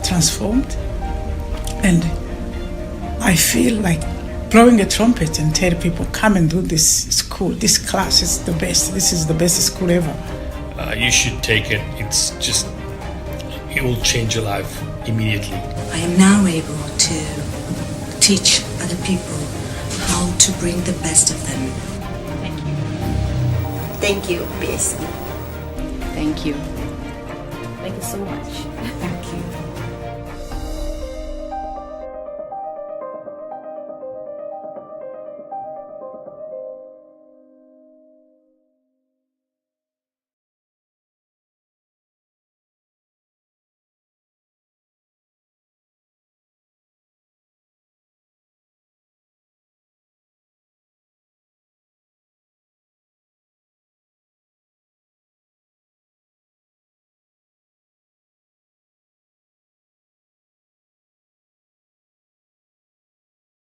transformed, and I feel like blowing a trumpet and tell people, come and do this school. This class is the best. This is the best school ever. You should take it. It's just, it will change your life immediately. I am now able to teach other people how to bring the best of them. Thank you. Thank you, BSC. Thank you. Thank you so much. Thank you.